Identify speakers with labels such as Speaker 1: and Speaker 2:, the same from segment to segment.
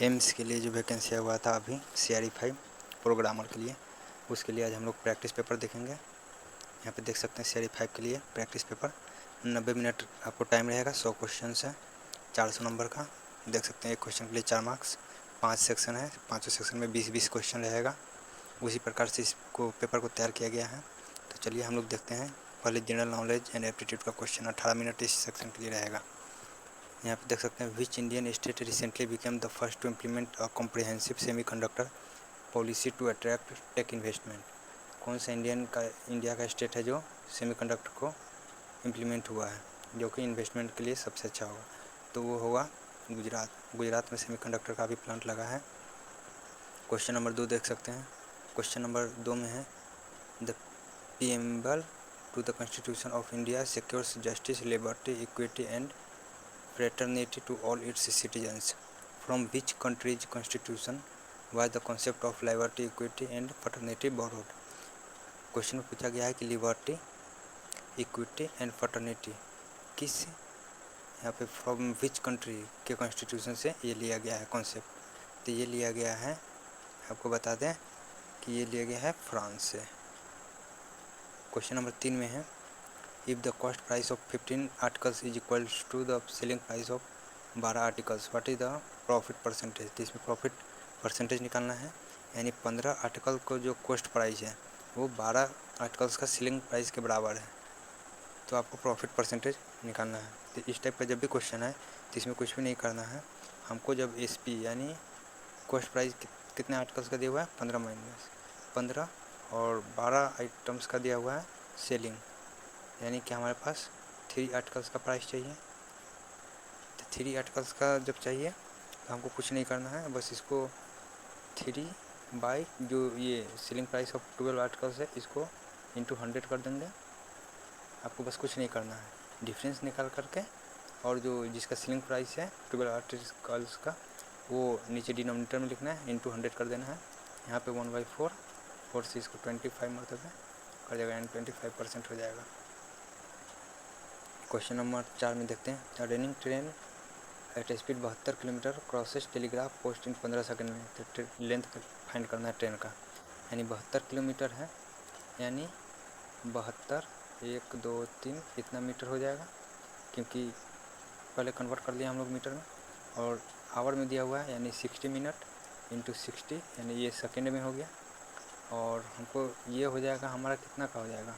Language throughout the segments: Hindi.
Speaker 1: एम्स के लिए जो वैकेंसी हुआ था अभी CRE-5 प्रोग्रामर के लिए, उसके लिए आज हम लोग प्रैक्टिस पेपर देखेंगे। यहाँ पे देख सकते हैं CRE-5 के लिए प्रैक्टिस पेपर 90 मिनट आपको टाइम रहेगा। 100 क्वेश्चन है, 400 नंबर का। देख सकते हैं एक क्वेश्चन के लिए 4 मार्क्स, 5 सेक्शन है, 5 सेक्शन में 20-20 क्वेश्चन रहेगा। उसी प्रकार से इसको पेपर को तैयार किया गया है। तो चलिए हम लोग देखते हैं। पहले जनरल नॉलेज एंड एप्टीट्यूड का क्वेश्चन 18 मिनट इस सेक्शन के लिए रहेगा। यहाँ पे देख सकते हैं which Indian state recently became the first to implement a comprehensive semiconductor policy to attract tech investment. कौन सा इंडिया का स्टेट है जो सेमीकंडक्टर को इम्प्लीमेंट हुआ है, जो कि इन्वेस्टमेंट के लिए सबसे अच्छा होगा? तो वो होगा गुजरात में सेमीकंडक्टर का भी प्लांट लगा है। क्वेश्चन नंबर 2 देख सकते हैं। क्वेश्चन नंबर 2 में है the preamble to the Constitution of India secures justice, liberty, equity and fraternity to all its citizens. From which country's constitution was the concept of liberty, equity and fraternity borrowed? Question में पूछा गया है कि लिबर्टी, इक्विटी एंड फर्टर्निटी किस यहाँ पे फ्रॉम विच कंट्री के कॉन्स्टिट्यूशन से ये लिया गया है कॉन्सेप्ट। तो ये लिया गया है, आपको बता दें कि ये लिया गया है फ्रांस से। क्वेश्चन नंबर 3 में है if the cost price of 15 articles is equals to the selling price of 12 articles, what is the profit percentage. तो इसमें प्रॉफिट परसेंटेज निकालना है, यानी 15 आर्टिकल को जो कॉस्ट प्राइस है वो 12 आर्टिकल्स का सेलिंग प्राइस के बराबर है। तो आपको प्रॉफिट परसेंटेज निकालना है। तो इस टाइप का जब भी क्वेश्चन है तो इसमें कुछ भी नहीं करना है हमको। जब SP यानी कॉस्ट प्राइस कितने आर्टिकल्स का दिया हुआ है 15 माइनस 15 और 12 आइटम्स का दिया हुआ है सेलिंग, यानी कि हमारे पास 3 आर्टिकल्स का प्राइस चाहिए। तो 3 आर्टिकल्स का जब चाहिए तो हमको कुछ नहीं करना है, बस इसको 3 बाई जो ये सेलिंग प्राइस ऑफ 12 आर्टिकल्स है इसको इंटू 100 कर देंगे। आपको बस कुछ नहीं करना है, डिफरेंस निकाल करके और जो जिसका सेलिंग प्राइस है 12 आर्टिकल्स का वो नीचे डिनोमिनेटर में लिखना है, इंटू 100 कर देना है। यहाँ पे 1/4 4 से इसको 25 मतलब कर जाएगा, यानी 25% हो जाएगा। क्वेश्चन नंबर 4 में देखते हैं running train at speed 72 kilometre crosses telegraph post in 15 second में। तो लेंथ फाइंड करना है ट्रेन का, यानी 72 किलोमीटर है, यानी 72 1 2 3 इतना मीटर हो जाएगा, क्योंकि पहले कन्वर्ट कर लिया हम लोग मीटर में। और आवर में दिया हुआ है, यानी 60 मिनट इंटू 60, यानी ये सेकेंड में हो गया। और हमको ये हो जाएगा हमारा कितना का हो जाएगा,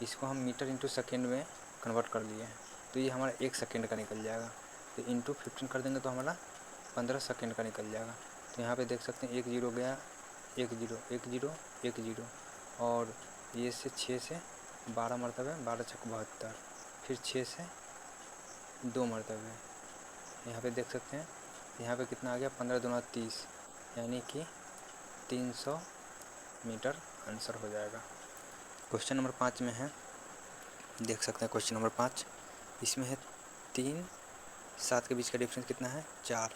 Speaker 1: इसको हम मीटर इंटू सेकेंड में कन्वर्ट कर लिए हैं, तो ये हमारा 1 सेकेंड का निकल जाएगा। तो इंटू 15 कर देंगे तो हमारा 15 सेकेंड का निकल जाएगा। तो यहाँ पे देख सकते हैं 1 0 गया, 1 0 1 0 1 0, और ये से 6 से 12 मरतबे 12 छक 72, फिर 6 से 2 मरतबे। यहाँ पे देख सकते हैं यहाँ पे कितना आ गया 15 दूना 30, यानी कि 300 मीटर आंसर हो जाएगा। क्वेश्चन नंबर 5 में है, देख सकते हैं क्वेश्चन नंबर 5, इसमें है 3 7 के बीच का डिफरेंस कितना है 4,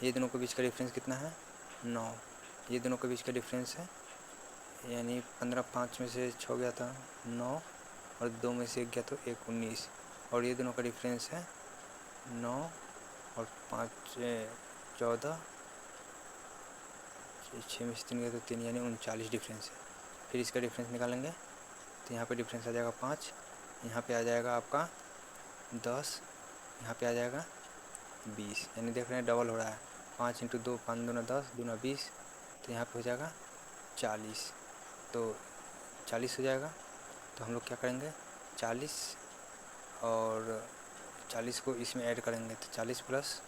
Speaker 1: ये दोनों के बीच का डिफरेंस कितना है 9, ये दोनों के बीच का डिफरेंस है, यानी 15 5 में से 6 गया था 9 और 2 में से 1 गया तो 1 19, और ये दोनों का डिफरेंस है 9 और 5 14, 6 में से 3 गया तो 3, यानी 39 डिफरेंस है। फिर इसका डिफरेंस निकालेंगे तो यहाँ पे डिफरेंस आ जाएगा 5, यहाँ पे आ जाएगा आपका 10, यहाँ पे आ जाएगा 20, यानी देख रहे हैं डबल हो रहा है। 5 इंटू 2 5 दूना 10 दूना 20, तो यहाँ पे हो जाएगा 40, तो 40 हो जाएगा। तो हम लोग क्या करेंगे 40 और 40 को इसमें ऐड करेंगे, तो 40 प्लस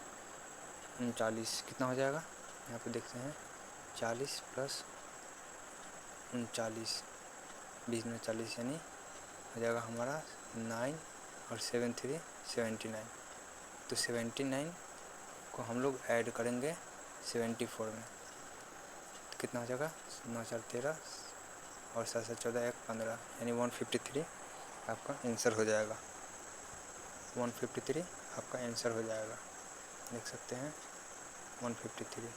Speaker 1: 39 कितना हो जाएगा, यहाँ पे देखते हैं 40 प्लस 39 20 में 40, यानी हो जाएगा हमारा 9 और 7 3 79। तो 79 को हम लोग ऐड करेंगे 74 में, तो कितना हो जाएगा 9 4 13 और 7 7 14 1 15, यानी 153 आपका आंसर हो जाएगा। 153 आपका आंसर हो जाएगा, देख सकते हैं 153।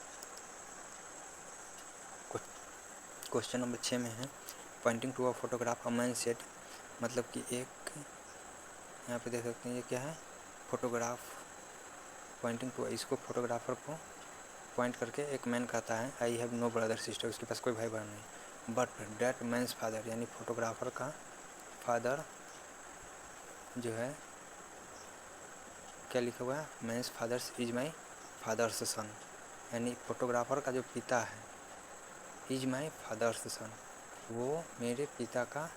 Speaker 1: क्वेश्चन नंबर 6 में है pointing to a photograph a man set, मतलब कि एक यहाँ पे देख सकते हैं ये क्या है फोटोग्राफ, पॉइंटिंग टू, इसको फोटोग्राफर को पॉइंट करके एक मैन कहता है I have no brother sister, उसके पास कोई भाई बहन नहीं, बट डैट मैन्स फादर यानी फोटोग्राफर का फादर जो है क्या लिखा हुआ है, man's father's is my father's son, यानी फोटोग्राफर का जो पिता है इज माई फादर्स सन, वो मेरे पिता का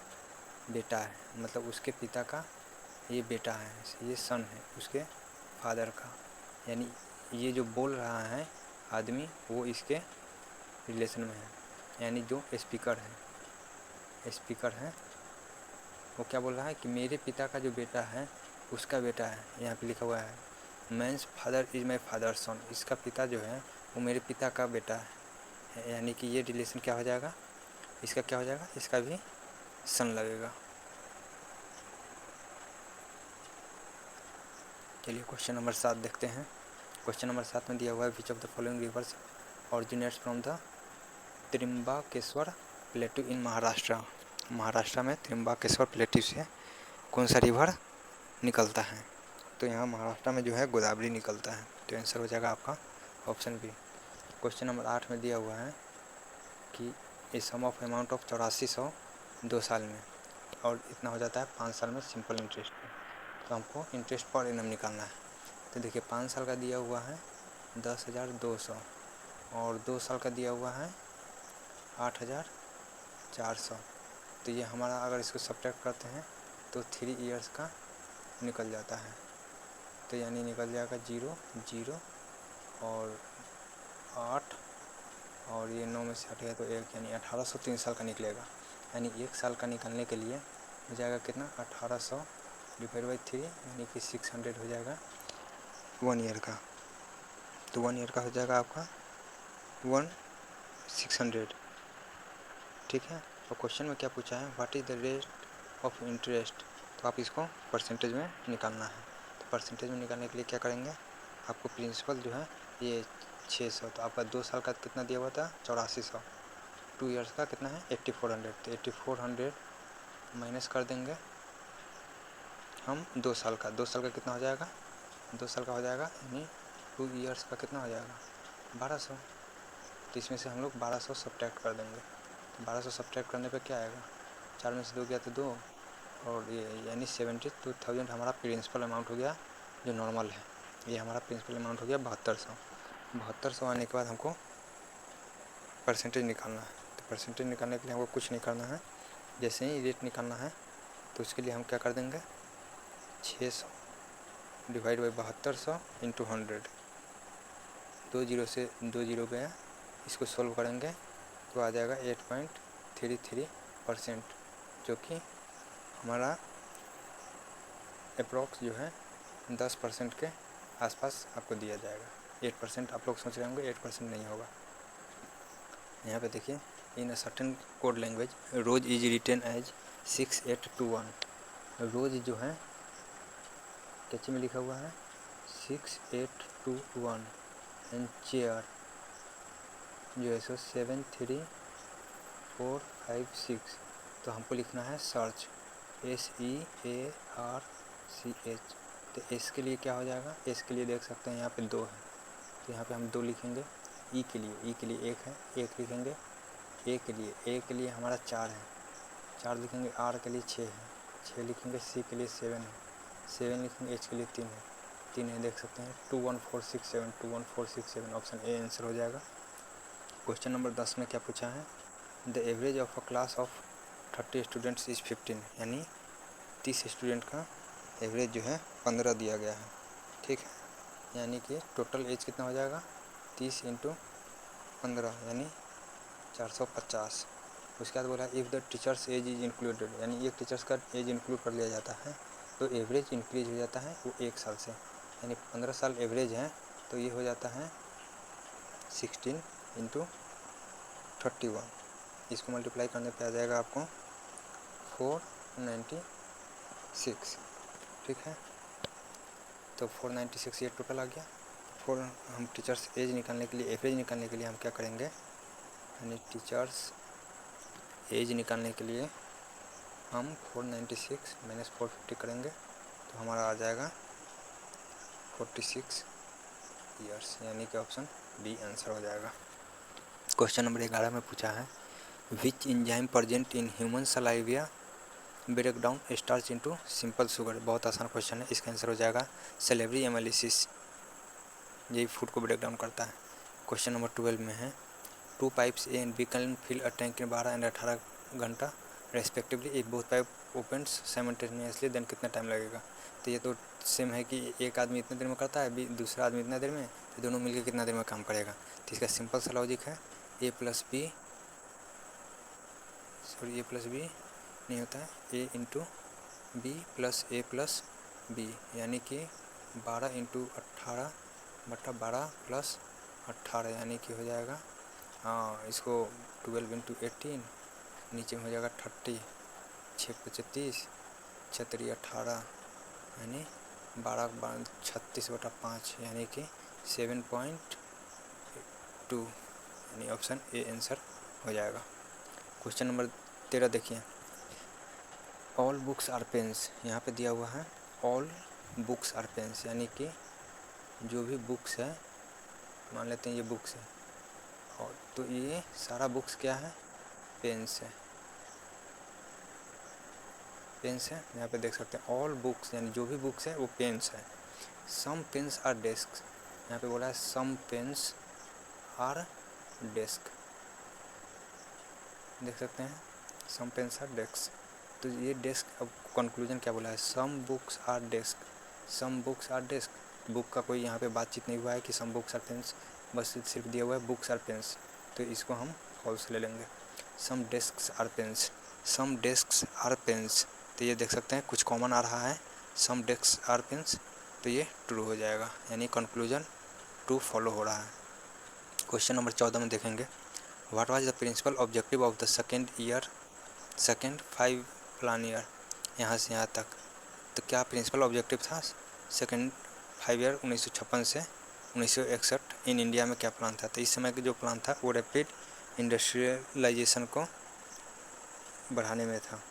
Speaker 1: बेटा है, मतलब उसके पिता का ये बेटा है, ये सन है उसके फादर का, यानी ये जो बोल रहा है आदमी वो इसके रिलेशन में है, यानी जो स्पीकर है वो क्या बोल रहा है कि मेरे पिता का जो बेटा है उसका बेटा है, यहाँ पे लिखा हुआ है man's father is my father son, इसका पिता जो है वो मेरे पिता का बेटा है, यानी कि ये रिलेशन क्या हो जाएगा, इसका क्या हो जाएगा, इसका भी सन लगेगा। चलिए क्वेश्चन नंबर 7 देखते हैं। क्वेश्चन नंबर 7 में दिया हुआ है which of the following rivers originates from the Trimbakeshwar plateau इन महाराष्ट्र, महाराष्ट्र में त्रिम्बकेश्वर प्लेट्यू से कौन सा रिवर निकलता है, तो यहाँ महाराष्ट्र में जो है गोदावरी निकलता है, तो आंसर हो जाएगा आपका ऑप्शन बी। क्वेश्चन नंबर 8 में दिया हुआ है कि ए सम ऑफ अमाउंट ऑफ 8400 2 साल में, और इतना हो जाता है 5 साल में सिंपल इंटरेस्ट पे, तो हमको इंटरेस्ट पर एनम निकालना है। तो देखिए 5 साल का दिया हुआ है 10,200 और 2 साल का दिया हुआ है 8,400, तो ये हमारा अगर इसको सब्ट्रैक्ट करते हैं तो 3 इयर्स का निकल जाता है, तो यानी निकल जाएगा 0 0 और 8 और ये 9 में से हट गया तो 1, यानी 1800 3 साल का निकलेगा, यानी 1 साल का निकालने के लिए हो जाएगा कितना 1800 डिवाइड बाई 3 यानी कि 600 हो जाएगा 1 ईयर का, तो 1 ईयर का हो जाएगा आपका 600, ठीक है। और क्वेश्चन में क्या पूछा है what is the rate of interest, तो आप इसको परसेंटेज में निकालना है, तो परसेंटेज में निकालने के लिए क्या करेंगे, आपको प्रिंसिपल जो है ये 600, तो आपका 2 साल का कितना दिया हुआ था 8400, 2 इयर्स का कितना है 8400, तो 8400 माइनस कर देंगे हम 2 साल का, 2 साल का कितना हो जाएगा 2 साल का हो जाएगा, यानी 2 इयर्स का कितना हो जाएगा 1200, तो इसमें से हम लोग 1200 सब्ट्रैक्ट कर देंगे, तो 1200 सब्ट्रैक्ट करने पे क्या आएगा, 4 में से 2 गया तो 2, और ये यानी 72,000 हमारा प्रिंसिपल अमाउंट हो गया जो नॉर्मल है, ये हमारा प्रिंसिपल अमाउंट हो गया 7200 आने के बाद हमको परसेंटेज निकालना है, तो परसेंटेज निकालने के लिए हमको कुछ नहीं करना है, जैसे ही रेट निकालना है तो उसके लिए हम क्या कर देंगे 600 डिवाइड बाई 7200 इंटू 100, 2 जीरो से 2 जीरो गया, इसको सॉल्व करेंगे तो आ जाएगा 8.33%, जो कि हमारा अप्रॉक्स जो है 10% के आसपास आपको दिया जाएगा। 8% आप लोग सोच रहे होंगे 8% नहीं होगा। यहाँ पे देखिए in a certain code language rose is written as 6821, rose जो है कैची में लिखा हुआ है 6821 एंड चेयर जो है सो 73456, तो हमको लिखना है सर्च SEARCH, तो एस के लिए क्या हो जाएगा, एस के लिए देख सकते हैं यहाँ पे 2 है, तो यहाँ पे हम 2 लिखेंगे, ई के लिए 1 है 1 लिखेंगे, ए के लिए हमारा 4 है 4 लिखेंगे, आर के लिए 6 है 6 लिखेंगे, सी के लिए 7 है 7 लिखेंगे, एच के लिए 3 है देख सकते हैं 21467 ऑप्शन ए आंसर हो जाएगा। क्वेश्चन नंबर 10 में क्या पूछा है the average of a class of 30 students is 15, यानी 30 स्टूडेंट का एवरेज जो है 15 दिया गया है, ठीक है, यानी कि टोटल एज कितना हो जाएगा 30 इंटू 15 यानी 450। उसके बाद बोला if the teachers age is included, यानी एक टीचर्स का एज इंक्लूड कर लिया जाता है तो एवरेज इंक्रीज हो जाता है वो 1 साल से, यानी 15 साल एवरेज है तो ये हो जाता है 16 इंटू 31, इसको मल्टीप्लाई करने पे आ जाएगा आपको 496, ठीक है, तो 496 ये टोटल आ गया। हम टीचर्स एज निकालने के लिए एवरेज निकालने के लिए हम क्या करेंगे, यानी टीचर्स एज निकालने के लिए हम 496 माइनस 450 करेंगे तो हमारा आ जाएगा 46 ईयर्स, यानी कि ऑप्शन बी आंसर हो जाएगा। क्वेश्चन नंबर 11 में पूछा है which enzyme present in human saliva break down starch into simple sugar. बहुत आसान क्वेश्चन है, इसका आंसर हो जाएगा सेलेब्री एमाइलिसिस, यही फूड को ब्रेक डाउन करता है। क्वेश्चन नंबर 12 में है two pipes A and B can fill a tank in 12 and 18 घंटा respectively if both pipe opens simultaneously then कितना टाइम लगेगा। तो ये तो सेम है कि एक आदमी इतने देर में करता है, दूसरा आदमी इतना देर में, तो दोनों मिलकर कितना देर में काम करेगा। तो इसका सिंपल सा लॉजिक है ए प्लस बी नहीं होता है ए इंटू बी प्लस ए प्लस बी, यानी कि 12 इंटू 18 बटा 12 प्लस 18, यानी कि हो जाएगा इसको 12 इंटू 18 नीचे में हो जाएगा 30, 6 35 36 18, यानी 12 36 बटा 5, यानी कि 7.2, यानी ऑप्शन ए आंसर हो जाएगा। क्वेश्चन नंबर 13 देखिए ऑल बुक्स आर पेन्स, यहाँ पे दिया हुआ है ऑल बुक्स आर पेन्स, यानी कि जो भी बुक्स है, मान लेते हैं ये बुक्स है, और तो ये सारा बुक्स क्या है, पेन्स है, पेन्स है। यहाँ पे देख सकते हैं ऑल बुक्स, यानी जो भी बुक्स है वो पेन्स है। सम पेन्स आर डेस्क, यहाँ पे बोला है सम पेन्स आर डेस्क, देख सकते हैं सम पेन्स आर डेस्क, तो ये डेस्क, अब कंक्लूजन क्या बोला है, some books are desk, some books are desk, book का कोई यहाँ पे बातचीत नहीं हुआ है कि सम बुक्स आर पेन्स, बस सिर्फ दिया हुआ है बुक्स आर पेन्स, तो इसको हम फॉल्स ले लेंगे। Some desks are pens, some desks are pens, तो ये देख सकते हैं कुछ कॉमन आ रहा है, सम डेस्क्स आर पेन्स, तो ये ट्रू हो जाएगा, यानी कंक्लूजन ट्रू फॉलो हो रहा है। क्वेश्चन नंबर 14 में देखेंगे what was the principal objective of the second 5 plan year, यहाँ से यहाँ तक, तो क्या प्रिंसिपल ऑब्जेक्टिव था सेकेंड 5 ईयर 1956 से 1961 इन इंडिया में, क्या प्लान था। तो इस समय का जो प्लान था वो रैपिड इंडस्ट्रियलाइजेशन को बढ़ाने में था,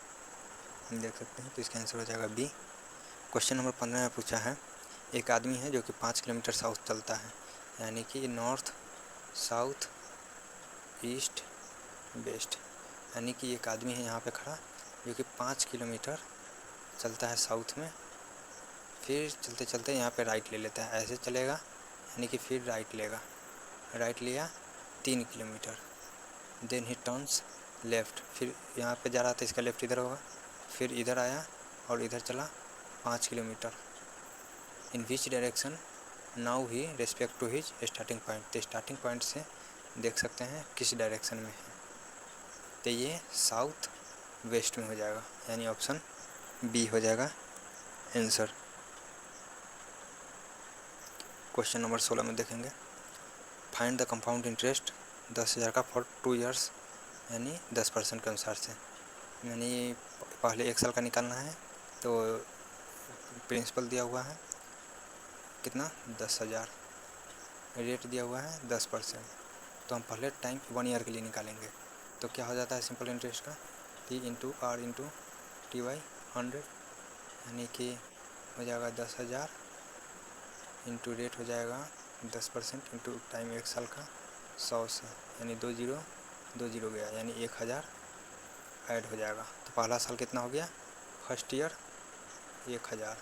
Speaker 1: देख सकते हैं, तो इसका आंसर हो जाएगा बी। क्वेश्चन नंबर 15 में पूछा है एक आदमी है जो कि 5 किलोमीटर साउथ चलता है, यानी कि नॉर्थ साउथ ईस्ट वेस्ट, यानी कि एक आदमी है यहाँ पे खड़ा जो कि 5 किलोमीटर चलता है साउथ में, फिर चलते चलते यहाँ पे राइट ले लेता है, ऐसे चलेगा, यानी कि फिर राइट लेगा, राइट लिया 3 kilometre, then he turns left, फिर यहाँ पे जा रहा था इसका लेफ़्ट इधर होगा, फिर इधर आया और इधर चला 5 kilometre, in which direction now he respect to his starting point, तो स्टार्टिंग पॉइंट से देख सकते हैं किस डायरेक्शन में है, तो ये साउथ वेस्ट में हो जाएगा, यानी ऑप्शन बी हो जाएगा आंसर। क्वेश्चन नंबर 16 में देखेंगे फाइंड द कंपाउंड इंटरेस्ट 10,000 का फॉर 2 ईयर्स, यानी 10% के अनुसार से, यानी पहले 1 साल का निकालना है, तो प्रिंसिपल दिया हुआ है कितना 10,000, रेट दिया हुआ है 10%, तो हम पहले टाइम 1 ईयर के लिए निकालेंगे, तो क्या हो जाता है सिंपल इंटरेस्ट का T into R into T by 100, यानी कि हो जाएगा 10,000 इंटू रेट हो जाएगा 10% इंटू टाइम 1 साल का 100 से, यानी 2 गया, यानी 1,000 ऐड हो जाएगा। तो पहला साल कितना हो गया, फर्स्ट ईयर 1,000,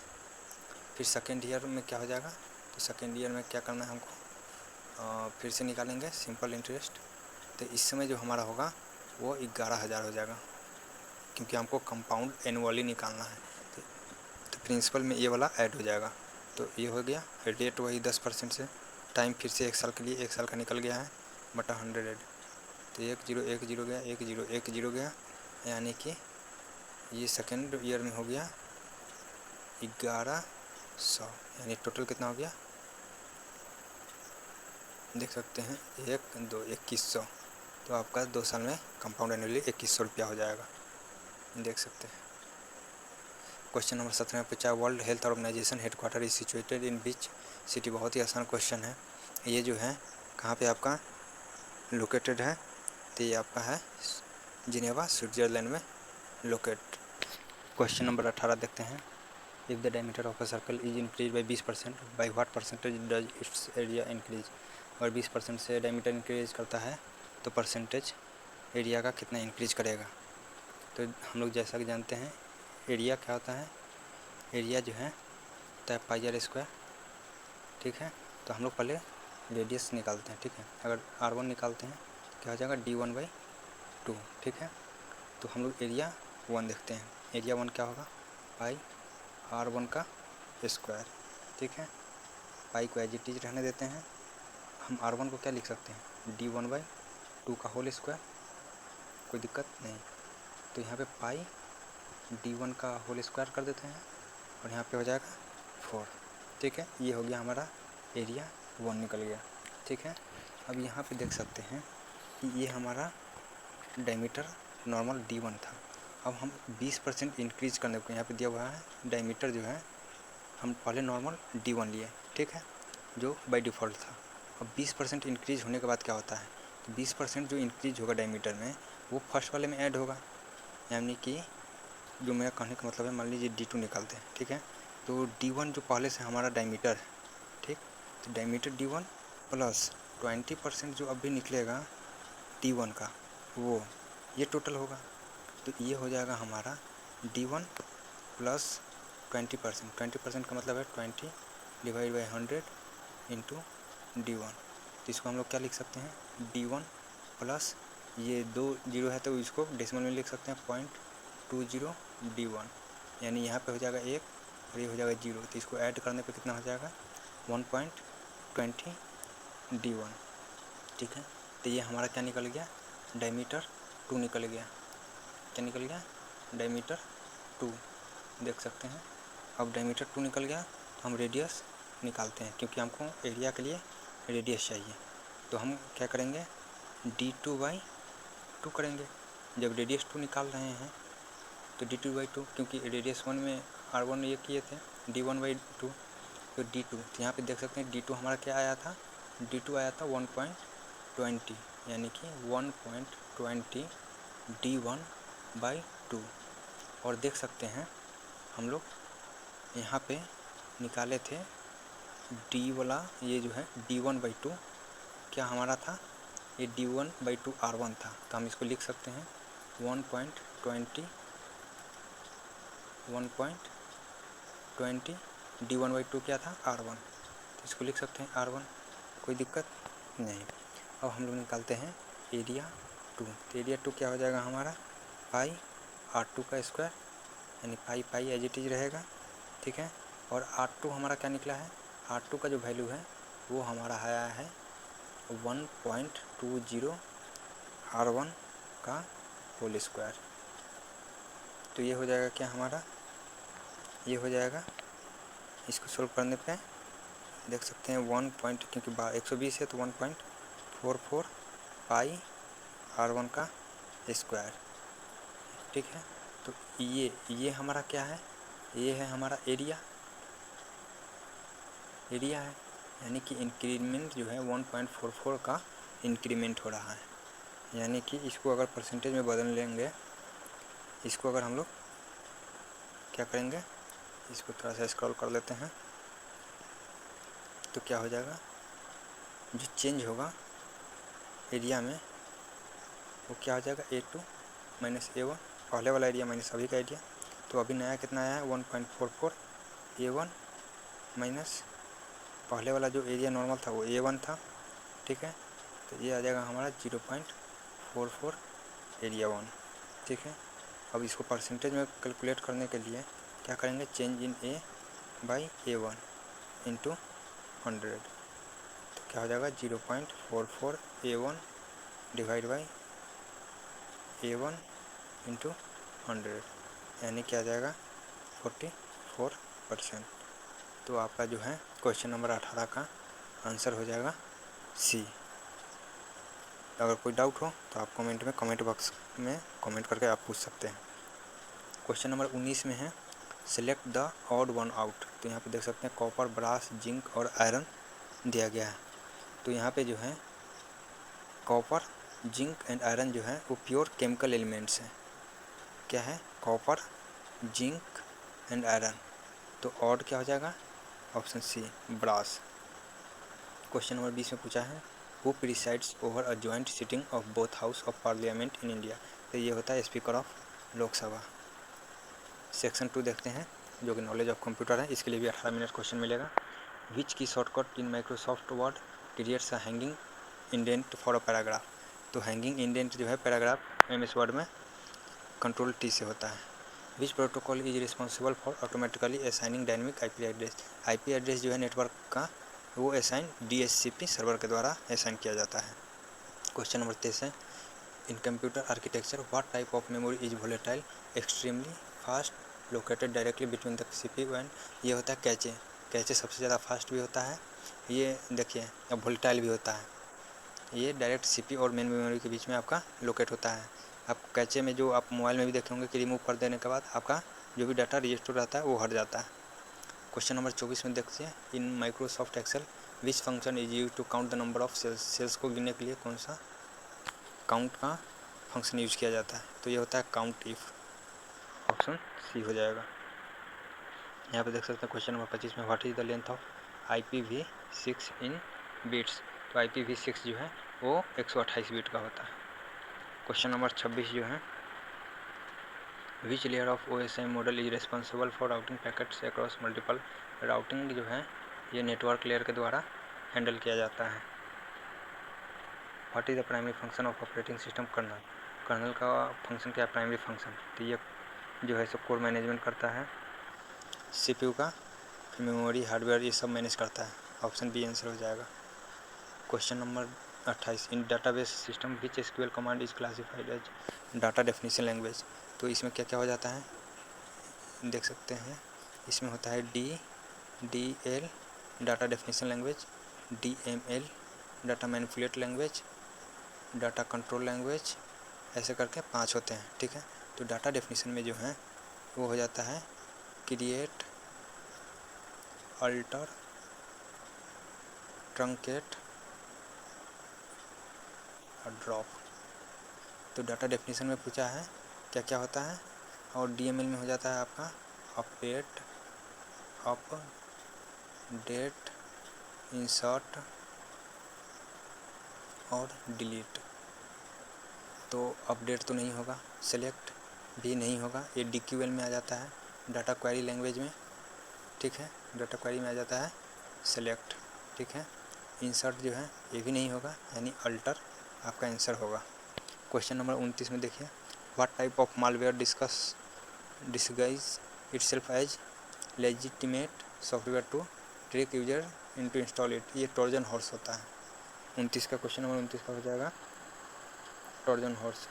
Speaker 1: फिर सेकेंड ईयर में क्या हो जाएगा, तो सेकेंड ईयर में क्या करना है हमको, फिर से निकालेंगे सिंपल इंटरेस्ट, तो इस समय जो हमारा होगा वो 11,000 हो जाएगा, क्योंकि हमको कंपाउंड एनुअली निकालना है, तो प्रिंसिपल में ये वाला ऐड हो जाएगा, तो ये हो गया, रेट वही 10% से, टाइम फिर से 1 साल के लिए 1 साल का निकल गया है बटा 100, तो 1 0 गया, 1 0 गया, यानी कि ये सेकेंड ईयर में हो गया 1100, यानी टोटल कितना हो गया, देख सकते हैं 1 2 2100, तो आपका 2 साल में कंपाउंड एनुअली 2100 रुपया हो जाएगा, देख सकते हैं। क्वेश्चन नंबर 17 में पूछा World Health Organization headquarter is situated in which city, बहुत ही आसान क्वेश्चन है, ये जो है कहाँ पे आपका लोकेटेड है, तो ये आपका है जिनेवा स्विट्ज़रलैंड में लोकेट। क्वेश्चन नंबर 18 देखते हैं if the diameter of a circle is increase by 20%, by what percentage does it's area increase. अगर 20% से डायमीटर इंक्रीज करता है तो परसेंटेज एरिया का कितना इंक्रीज करेगा। तो हम लोग जैसा कि जानते हैं एरिया क्या होता है, एरिया जो है होता है पाई आर स्क्वायर, ठीक है। तो हम लोग पहले रेडियस निकालते हैं, ठीक है। अगर r1 निकालते हैं तो क्या हो जाएगा d1/2, ठीक है। तो हम लोग एरिया 1 देखते हैं, एरिया 1 क्या होगा, पाई r1 का स्क्वायर, ठीक है। पाई को एज इट इज रहने देते हैं। हम r1 को क्या लिख सकते हैं, d1/2 का होल स्क्वायर, कोई दिक्कत नहीं। तो यहाँ पे पाई d1 का होल स्क्वायर कर देते हैं और यहाँ पे हो जाएगा 4, ठीक है। ये हो गया हमारा एरिया 1 निकल गया, ठीक है। अब यहाँ पे देख सकते हैं कि ये हमारा डायमीटर नॉर्मल d1 था। अब हम 20% इंक्रीज करने को यहाँ पे दिया हुआ है, डायमीटर जो है हम पहले नॉर्मल d1 लिए, ठीक है, जो बाय डिफ़ॉल्ट था। अब 20% इंक्रीज होने के बाद क्या होता है, तो 20% जो इंक्रीज होगा डायमीटर में वो फर्स्ट वाले में ऐड होगा, यानी कि जो मेरा कहने का मतलब है, मान लीजिए d2 निकालते हैं, ठीक है। तो d1 जो पहले से हमारा डायमीटर है, ठीक, तो डायमीटर d1 प्लस 20% जो अभी निकलेगा d1 का, वो ये टोटल होगा। तो ये हो जाएगा हमारा d1 प्लस 20%, 20% का मतलब है 20/100 इंटू d1। तो इसको हम लोग क्या लिख सकते हैं, d1 प्लस ये 2 जीरो है तो इसको डेसिमल में लिख सकते हैं 0.20 d1, यानी यहाँ पे हो जाएगा 1 और ये हो जाएगा 0। तो इसको ऐड करने पे कितना हो जाएगा 1.20 d1, ठीक है। तो ये हमारा क्या निकल गया, डायमीटर 2 निकल गया। क्या निकल गया, डायमीटर 2, देख सकते हैं। अब डायमीटर 2 निकल गया तो हम रेडियस निकालते हैं, क्योंकि हमको एरिया के लिए रेडियस चाहिए। तो हम क्या करेंगे, d2/2 करेंगे। जब रेडियस 2 निकाल रहे हैं तो d2/2, क्योंकि रेडियस 1 में r1 ये किए थे d1/2, तो d2, तो यहाँ पे देख सकते हैं d2 हमारा क्या आया था, d2 आया था 1.20, यानी कि 1.20 d1/2। और देख सकते हैं हम लोग यहाँ पे निकाले थे d वाला, ये जो है d1/2 क्या हमारा था, ये d1/2 r1 था। तो हम इसको लिख सकते हैं 1.20 d1/2 क्या था, r1। तो इसको लिख सकते हैं r1, कोई दिक्कत नहीं। अब हम लोग निकालते हैं एरिया 2। तो एरिया 2 क्या हो जाएगा हमारा, पाई r2 का स्क्वायर, यानी पाई पाई एज इट इज रहेगा, ठीक है। और r2 हमारा क्या निकला है, r2 का जो वैल्यू है वो हमारा आया है 1.20 r1 का होल स्क्वायर। तो ये हो जाएगा क्या हमारा, ये हो जाएगा, इसको सोल्व करने पे देख सकते हैं 1 पॉइंट, क्योंकि 120 है तो 1.44 पाई r1 का स्क्वायर, ठीक है। तो ये हमारा क्या है, ये है हमारा एरिया है, यानी कि इंक्रीमेंट जो है 1.44 का इंक्रीमेंट हो रहा है। यानी कि इसको अगर परसेंटेज में बदल लेंगे, इसको अगर हम लोग क्या करेंगे, इसको थोड़ा सा स्क्रॉल कर लेते हैं, तो क्या हो जाएगा, जो चेंज होगा एरिया में वो क्या हो जाएगा, a2 माइनस a1, पहले वाला एरिया माइनस अभी का एरिया। तो अभी नया कितना आया है 1.44 a1 माइनस पहले वाला जो एरिया नॉर्मल था वो a1 था, ठीक है। तो ये आ जाएगा हमारा 0.44 एरिया 1, ठीक है। अब इसको परसेंटेज में कैलकुलेट करने के लिए क्या करेंगे, चेंज इन a/a1 इंटू 100। तो क्या हो जाएगा 0.44 a1 divide by a1 into 100, यानी क्या आ जाएगा 44%। तो आपका जो है क्वेश्चन नंबर 18 का आंसर हो जाएगा सी। अगर कोई डाउट हो तो आप कमेंट में, कमेंट बॉक्स में कमेंट करके आप पूछ सकते हैं। क्वेश्चन नंबर 19 में है select the odd one out. तो यहाँ पे देख सकते हैं कॉपर, ब्रास, जिंक और आयरन दिया गया है। तो यहाँ पे जो है कॉपर, जिंक एंड आयरन जो है वो प्योर केमिकल एलिमेंट्स हैं। क्या है, कॉपर, जिंक एंड आयरन तो ऑड क्या हो जाएगा, option C brass. Question number 20 में पूछा है who presides over a joint sitting of both house of parliament in India. तो ये होता है स्पीकर ऑफ लोकसभा। सेक्शन 2 देखते हैं जो कि नॉलेज ऑफ कंप्यूटर है, इसके लिए भी 18 मिनट क्वेश्चन मिलेगा। विच की shortcut in Microsoft word creates a hanging indent for a paragraph. तो हैंगिंग इंडेंट जो है पैराग्राफ एमएस वर्ड में कंट्रोल टी से होता है। विच protocol is responsible for automatically assigning dynamic IP address. IP address जो है नेटवर्क का वो असाइन डीएचसीपी सर्वर के द्वारा असाइन किया जाता है। क्वेश्चन नंबर 23 है इन computer architecture what type of memory is volatile extremely fast located directly between the CPU and. ये होता है कैचे। कैचे सबसे ज़्यादा फास्ट भी होता है, ये देखिए अब वोलेटाइल भी होता है। ये डायरेक्ट सीपीयू और मेन मेमोरी के बीच में आपका लोकेट होता है। आप कैचे में जो आप मोबाइल में भी देखे होंगे कि रिमूव कर देने के बाद आपका जो भी डाटा रजिस्टर रहता है वो हट जाता है। क्वेश्चन नंबर 24 में देखते हैं in Microsoft Excel which function is use to count the number of cells. Cells को गिनने के लिए कौन सा काउंट का फंक्शन यूज किया जाता है। तो ये होता है काउंट इफ, ऑप्शन सी हो जाएगा। यहाँ पे देख सकते हैं क्वेश्चन नंबर 25 में what is the length of IPv6 in bits. तो IPv6 जो है वो 128 बिट का होता है। क्वेश्चन नंबर 26 जो है which layer of OSI model is responsible for routing packets across multiple. Routing जो है ये नेटवर्क लेयर के द्वारा हैंडल किया जाता है। What is the primary function of operating system kernel. Kernel का फंक्शन क्या है, प्राइमरी फंक्शन। तो ये जो है सब कोड मैनेजमेंट करता है CPU का, फिर मेमोरी हार्डवेयर ये सब मैनेज करता है। ऑप्शन बी आंसर हो जाएगा। Question number 28 in database system which SQL command is classified as data definition language. तो इसमें क्या क्या हो जाता है देख सकते हैं। इसमें होता है DDL data definition language, DML data manipulate language, data control language, ऐसे करके 5 होते हैं। ठीक है, तो डाटा डेफिनेशन में जो है वो हो जाता है क्रिएट, अल्टर, ट्रंकेट और ड्रॉप। तो डाटा डेफिनेशन में पूछा है क्या क्या होता है, और DML में हो जाता है आपका अपडेट, अपडेट, इंसर्ट और डिलीट। तो अपडेट तो नहीं होगा, सेलेक्ट भी नहीं होगा, ये DQL में आ जाता है डाटा क्वेरी लैंग्वेज में। ठीक है, डाटा क्वेरी में आ जाता है सेलेक्ट। ठीक है, इंसर्ट जो है ये भी नहीं होगा, यानी अल्टर आपका आंसर होगा। क्वेश्चन नंबर 29 में देखिए what type of malware disguise itself as legitimate software to trick user into install it. ये ट्रोजन हॉर्स होता है। 29 का क्वेश्चन नंबर 29 का हो जाएगा ट्रोजन हॉर्स।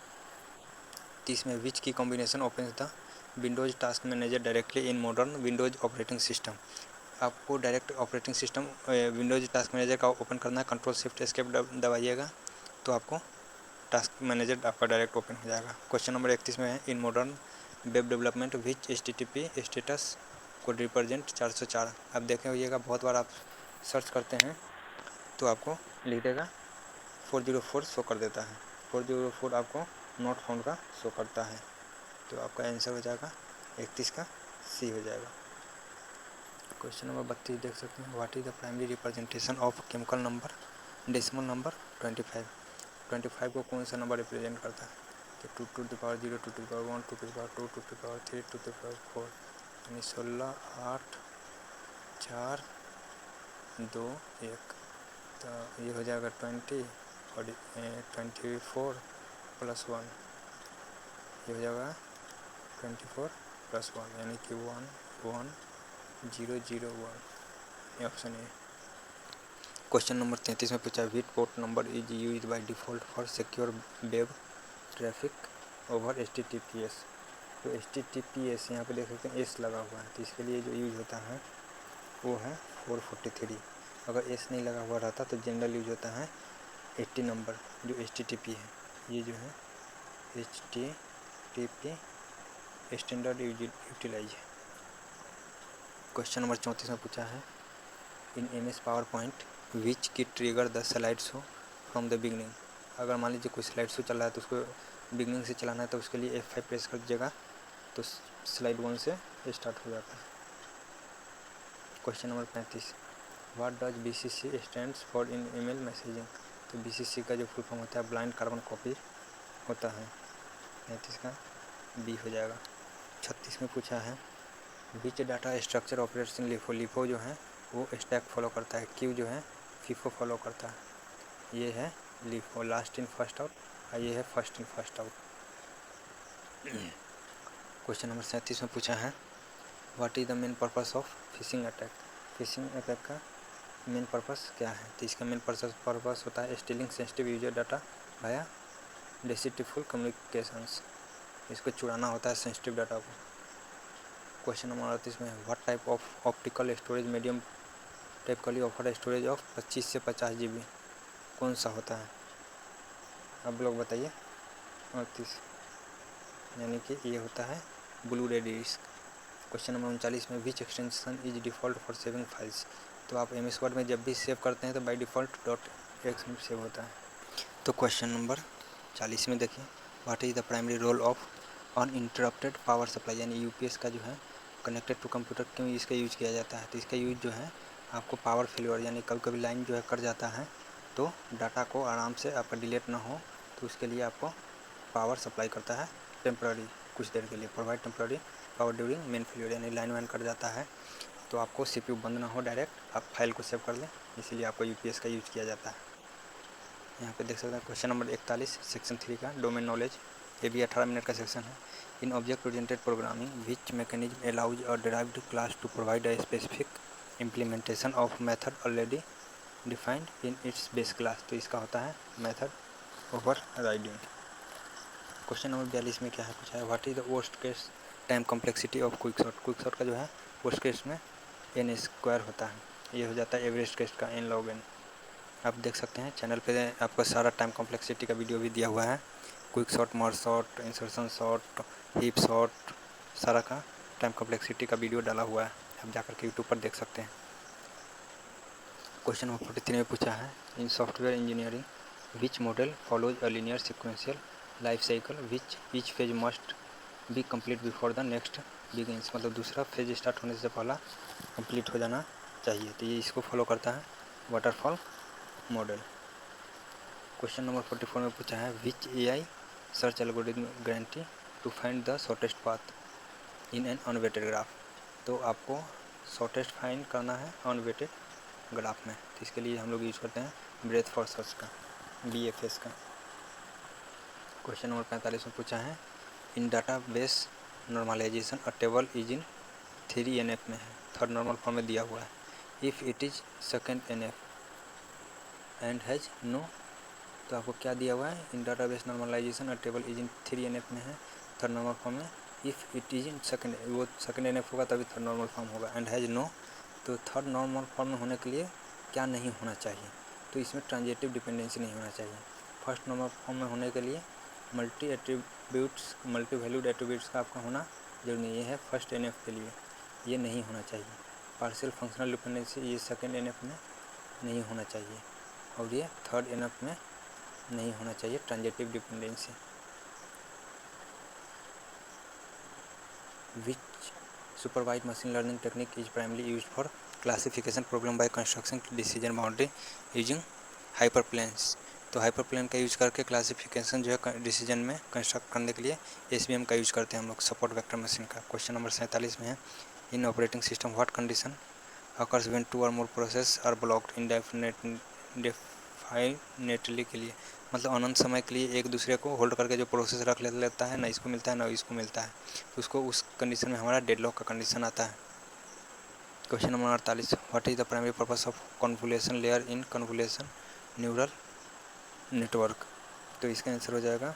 Speaker 1: 30 में which key combination opens the Windows task manager directly in modern Windows operating system. आपको direct operating system Windows task manager का ओपन करना है, कंट्रोल शिफ्ट एस्केप दबाइएगा तो आपको टास्क मैनेजर आपका डायरेक्ट ओपन हो जाएगा। क्वेश्चन नंबर 31 में है in modern web development which HTTP status code represent 404। आप देखे होइएगा बहुत बार आप सर्च करते हैं तो आपको लिख देगा 404 शो कर देता है, 404 आपको नॉट फाउंड का शो करता है। तो आपका आंसर हो जाएगा 31 का सी हो जाएगा। क्वेश्चन नंबर 32 देख सकते हैं what is the primary representation of chemical number decimal number 25 को कौन सा नंबर रिप्रेजेंट करता है। तो 2 to the power 0, 2 to the power 1, 2 to the power 2, 2 to the power 3, 2 to the power 4, यानी 16, 8, 4, 2, 1। तो ये हो जाएगा 20 और 24 प्लस 1, ये हो जाएगा 24 प्लस 1 यानी कि 1, 1, 0, 0, 1, ये ऑप्शन है। क्वेश्चन नंबर 33 में पूछा विच port number is use by default for secure web traffic over HTTPS। तो HTTPS यहाँ पे देख सकते हैं S लगा हुआ है, तो इसके लिए जो यूज होता है वो है 443। अगर S नहीं लगा हुआ रहता तो जनरल यूज होता है 80 नंबर जो HTTP है, ये जो है HTTP स्टैंडर्ड यूटिलाइज है। क्वेश्चन नंबर 34 में पूछा है इन MS PowerPoint विच की trigger the slide show from the beginning. अगर मान लीजिए कोई स्लाइड शो चल रहा है तो उसको बिगनिंग से चलाना है तो उसके लिए F5 प्रेस कर दीजिएगा तो स्लाइड 1 से स्टार्ट हो जाता है। Question number 35, what does BCC stands for in email messaging. तो BCC का जो फुल फॉर्म होता है ब्लाइंड कार्बन कॉपी होता है। 35 का बी हो जाएगा। 36 में पूछा है which data structure operates in LIFO. LIFO जो है वो स्टैक फॉलो करता है, क्यू जो है फीफो फॉलो करता है। ये है LIFO, last in first out, और ये है first in first out. Question number 37 में पूछा है what is the main purpose of phishing attack. Phishing attack का मेन पर्पस क्या है। तो इसका मेन पर्पस होता है stealing sensitive user data via deceitful communications. इसको चुराना होता है सेंसिटिव डाटा को। क्वेश्चन नंबर 38 में what type of optical storage medium typically offer storage of 25 से 50 GB कौन सा होता है। अब लोग बताइए। 38 यानी कि ये होता है ब्लू रे डिस्क। क्वेश्चन नंबर 39 में which extension is default for saving files. तो आप MS वर्ड में जब भी सेव करते हैं तो बाय डिफ़ॉल्ट .exe में सेव होता है। तो क्वेश्चन नंबर 40 में देखिए what is the primary role of uninterrupted power supply, यानी UPS का जो है कनेक्टेड टू कंप्यूटर क्यों इसका यूज किया जाता है। तो इसका यूज जो है आपको पावर फेलियर, यानी कभी कभी लाइन जो है कट जाता है तो डाटा को आराम से आपका डिलीट ना हो, तो उसके लिए आपको पावर सप्लाई करता है टेम्प्ररी, कुछ देर के लिए। Provide temporary power during main failure, यानी लाइन वाइन कट जाता है तो आपको CPU बंद ना हो, डायरेक्ट आप फाइल को सेव कर लें, इसीलिए आपको UPS का यूज किया जाता है। यहाँ पे देख सकते हैं क्वेश्चन नंबर 41 सेक्शन 3 का डोमेन नॉलेज। ये भी 18 मिनट का सेक्शन है। In object oriented programming which mechanism allows a derived class to provide a specific implementation of method already defined in its base class. तो इसका होता है method overriding. Question number 42 में क्या है पूछा है what is the worst case time complexity of quicksort. Quicksort का जो है वर्स्ट केस में n² होता है, ये हो जाता है एवरेज केस का n log n। आप देख सकते हैं चैनल पे आपका सारा टाइम कॉम्प्लेक्सिटी का वीडियो भी दिया हुआ है, quick sort, merge sort, insertion sort, heap sort, सारा का टाइम कॉम्प्लेक्सिटी का वीडियो डाला हुआ है, आप जाकर के यूट्यूब पर देख सकते हैं। क्वेश्चन नंबर 43 में पूछा है in software engineering which model follows a linear sequential life cycle which each phase must be complete before the next begins. मतलब दूसरा फेज स्टार्ट होने से पहला कंप्लीट हो जाना चाहिए, तो ये इसको फॉलो करता है वाटरफॉल मॉडल। क्वेश्चन नंबर 44 में पूछा है which AI search algorithm guarantee to find the shortest path in an unweighted graph. तो आपको शॉर्टेस्ट फाइंड करना है अनवेटेड ग्राफ में, तो इसके लिए हम लोग यूज करते हैं ब्रेथ फॉर सर्च का, BFS का। क्वेश्चन नंबर 45 में पूछा है in data base normalization a table is in 3NF में है, थर्ड नॉर्मल फॉर्म में दिया हुआ है। If it is second NF and has no, तो आपको क्या दिया हुआ है इन डाटाबेस नॉर्मलाइजेशन और टेबल इज इन 3NF में है, थर्ड नॉर्मल फॉर्म में। If it is in second, वो सेकंड NF होगा तभी थर्ड नॉर्मल फॉर्म होगा। एंड हैज़ नो, तो थर्ड नॉर्मल फॉर्म में होने के लिए क्या नहीं होना चाहिए, तो इसमें ट्रांजिटिव डिपेंडेंसी नहीं होना चाहिए। फर्स्ट नॉर्मल फॉर्म में होने के लिए मल्टी वैल्यूड एट्रीब्यूट्स का आपका होना जरूरी नहीं है। फर्स्ट NF के लिए ये नहीं होना चाहिए। पार्शियल फंक्शनल डिपेंडेंसी ये सेकंड NF में नहीं होना चाहिए और ये थर्ड NF में नहीं होना चाहिए transitive dependency. Which supervised machine learning technique is primarily used for classification problem by construction decision boundary using hyper planes. तो हाइपर प्लेन का यूज करके क्लासिफिकेशन जो है डिसीजन में कंस्ट्रक्ट करने के लिए SVM का यूज करते हैं हम लोग, सपोर्ट वेक्टर मशीन का। क्वेश्चन नंबर 47 में है in operating system what condition occurs when two or more process are blocked indefinitely के लिए, मतलब अनंत समय के लिए एक दूसरे को होल्ड करके जो प्रोसेस रख लेता है, ना इसको मिलता है ना इसको मिलता है, तो उसको उस कंडीशन में हमारा डेडलॉक का कंडीशन आता है। Question number 48 what is the primary purpose of convolution layer in convolution neural network. तो इसका आंसर हो जाएगा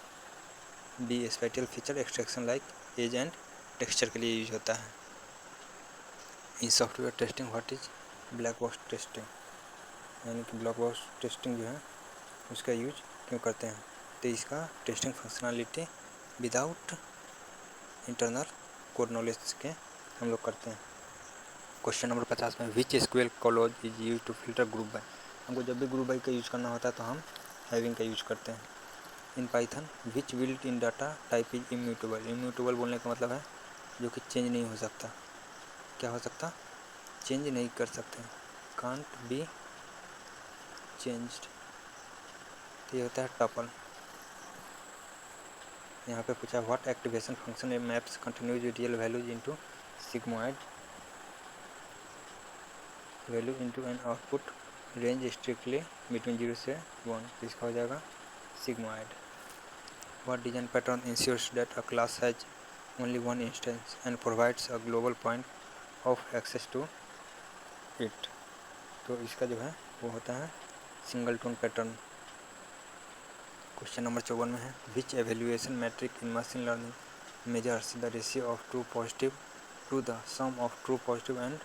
Speaker 1: B spatial feature extraction like edge and texture के लिए यूज होता है। In software testing what is black box testing, यानी कि ब्लैक बॉक्स टेस्टिंग जो है उसका यूज क्यों करते हैं, तो इसका testing functionality without internal code knowledge के हम लोग करते हैं। क्वेश्चन नंबर 50 में which SQL clause is use to filter group by. हमको जब भी ग्रुप बाय का यूज करना होता है तो हम हैविंग का यूज करते हैं। In Python which built in data type is immutable. Immutable बोलने का मतलब है जो कि चेंज नहीं हो सकता। क्या हो सकता, चेंज नहीं कर सकते, कांट बी चेंज्ड, तो ये होता है टपल। यहाँ पे पूछा what activation function maps continuous real values into sigmoid value into an output range strictly between 0 से 1, तो इसका हो जाएगा sigmoid. What design pattern ensures that a class has only one instance and provides a global point of access to it, तो इसका जो है वो होता है singleton pattern. Question number 54 में है which evaluation metric in machine learning measures the ratio of true positive to the sum of true positive and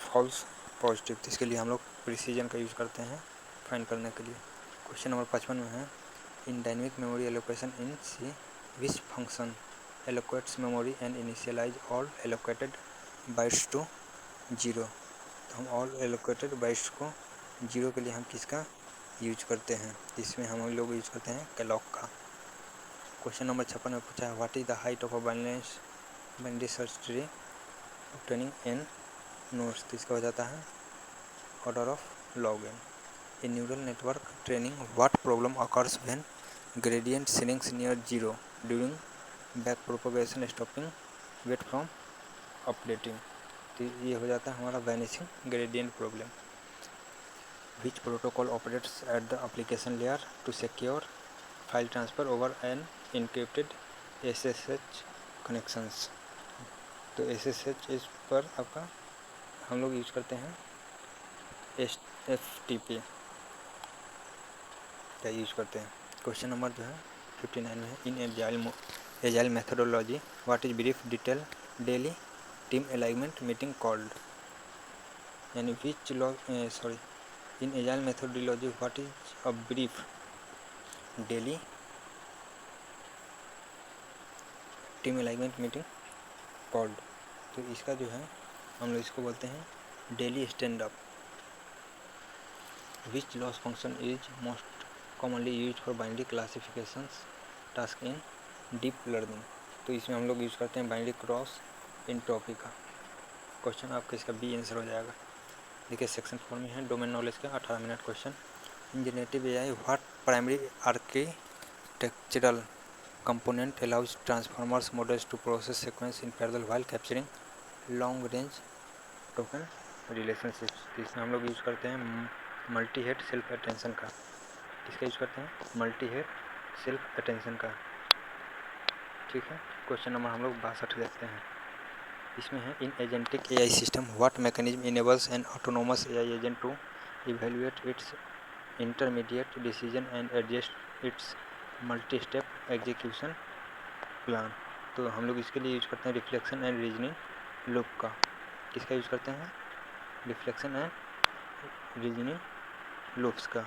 Speaker 1: false positive, तो इसके लिए हम लोग प्रिसीजन का यूज़ करते हैं फाइंड करने के लिए। क्वेश्चन नंबर 55 में है in dynamic memory allocation in C which function allocates memory and initialize all allocated bytes to 0, तो हम ऑल एलोकेटेड बाइट्स को 0 के लिए हम किसका यूज करते हैं, इसमें हम लोग यूज करते हैं कैलॉग का। क्वेश्चन नंबर 56 में पूछा है what is the height of a binary search tree obtaining n nodes, तो इसका हो जाता है order of log n. In neural network training what problem occurs when gradient sinks near 0 during back propagation stopping weight from updating, तो ये हो जाता है हमारा vanishing gradient problem. Which protocol operates at the application layer to secure file transfer over an encrypted SSH connections, तो SSH इस पर आपका हम लोग यूज करते हैं FTP का यूज करते हैं। क्वेश्चन नंबर जो है 59 में है इन agile methodology what is brief detail daily team alignment meeting called, यानी विच in agile methodology what is a brief daily team alignment meeting called, तो इसका जो है हम लोग इसको बोलते हैं daily stand up. Which loss function is most commonly use for binary classifications task in deep learning, तो इसमें हम लोग यूज करते हैं बाइनरी क्रॉस एंट्रोपी का। क्वेश्चन आपका इसका बी आंसर हो जाएगा। देखिए सेक्शन 4 में है डोमेन नॉलेज का 18 minute question. In generative AI what primary architectural component allows transformers models to process sequence in parallel while capturing long range token relationships, इसमें हम लोग यूज करते हैं मल्टी हेड सेल्फ अटेंशन का। इसका यूज करते हैं मल्टी हेड सेल्फ अटेंशन का, ठीक है। क्वेश्चन नंबर हम लोग 62 देखते हैं। इसमें है in agentic AI system what mechanism enables an autonomous AI agent to evaluate its intermediate decision and adjust its multi step execution plan, तो हम लोग इसके लिए यूज करते हैं रिफ्लेक्शन एंड रीजनिंग लूप का। किसका यूज करते हैं रिफ्लेक्शन एंड रीजनिंग लूप्स का।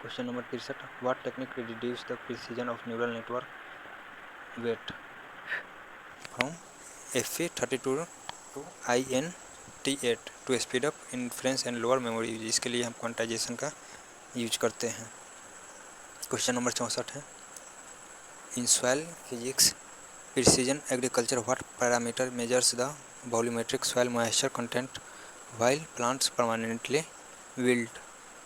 Speaker 1: Question number 63 what technique reduce the precision of neural network weight from FE32 to INT8 to speed up inference and lower memory use, इसके लिए हम क्वांटाइजेशन का यूज करते हैं। क्वेश्चन नंबर 64 है in soil physics precision agriculture what parameter measures the volumetric soil moisture content while plants permanently wilt,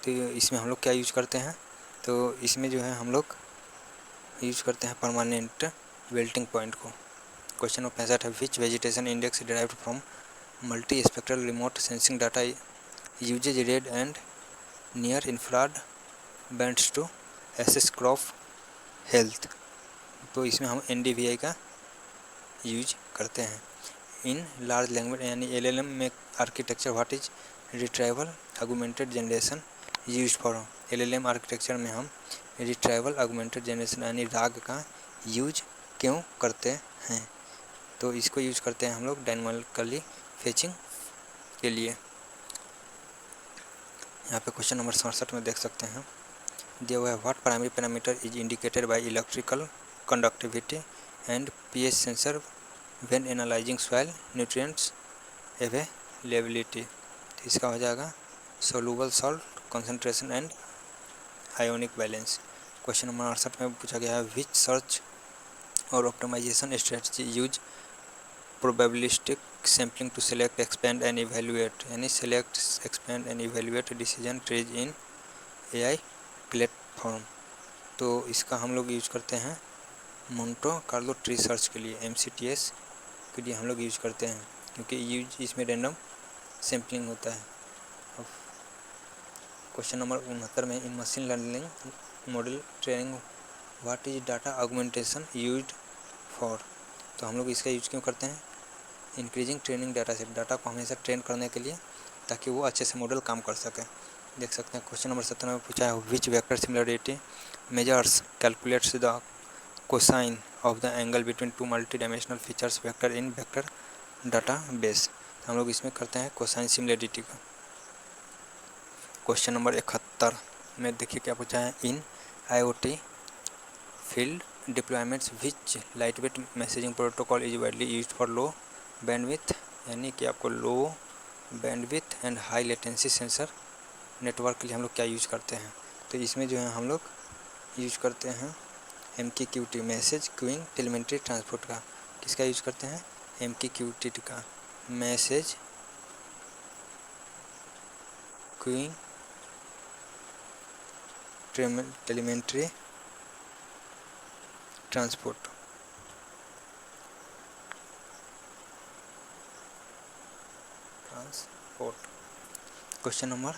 Speaker 1: तो इसमें हम लोग क्या यूज करते हैं, तो इसमें जो है हम लोग यूज करते हैं परमानेंट विल्टिंग पॉइंट को। क्वेश्चन नंबर 65 है which vegetation index derived from multi spectral remote sensing data uses red and near infrared bands to assess crop health, तो इसमें हम NDVI का यूज करते हैं। इन लार्ज लैंग्वेज यानी LLM में architecture what is retrieval augmented generation use for, LLM architecture में हम रिट्राइवल ऑगमेंटेड जनरेशन यानी राग का यूज क्यों करते हैं, तो इसको यूज करते हैं हम लोग डायनामिकली फेचिंग के लिए। यहाँ पे क्वेश्चन नंबर 67 में देख सकते हैं दिया हुआ है what primary parameter is indicated by electrical conductivity and pH sensor when analyzing soil nutrients availability, तो इसका हो जाएगा soluble salt concentration and ionic balance. Question number 68 में पूछा गया है विच सर्च और optimization strategy use probabilistic sampling to select expand and evaluate, यानी select expand and evaluate decision trees in AI platform. तो इसका हम लोग यूज करते हैं मोंटे कार्लो ट्री सर्च के लिए, MCTS के लिए हम लोग यूज करते हैं, क्योंकि यूज इसमें रैंडम सैम्पलिंग होता है। अब क्वेश्चन नंबर 69 में in machine learning model training what is data augmentation used for. तो हम लोग इसका यूज क्यों करते हैं, increasing training data set, data को हमेशा ट्रेन करने के लिए ताकि वो अच्छे से मॉडल काम कर सके। देख सकते हैं क्वेश्चन नंबर 17 में पूछा है which vector similarity measures calculates the cosine of the angle between two multi dimensional features vector in vector data base. हम लोग इसमें करते हैं कोसाइन सिमिलरिटी का। क्वेश्चन नंबर 71 में देखिए क्या पूछा है, in IoT field deployments which light weight messaging protocol is widely used for low bandwidth, यानी कि आपको low bandwidth and high latency sensor network के लिए हम लोग क्या यूज करते हैं। तो इसमें जो है हम लोग यूज करते हैं MQTT message queuing telemetry transport का। किसका यूज करते हैं, MQTT का, message queuing telemetry transport. Question number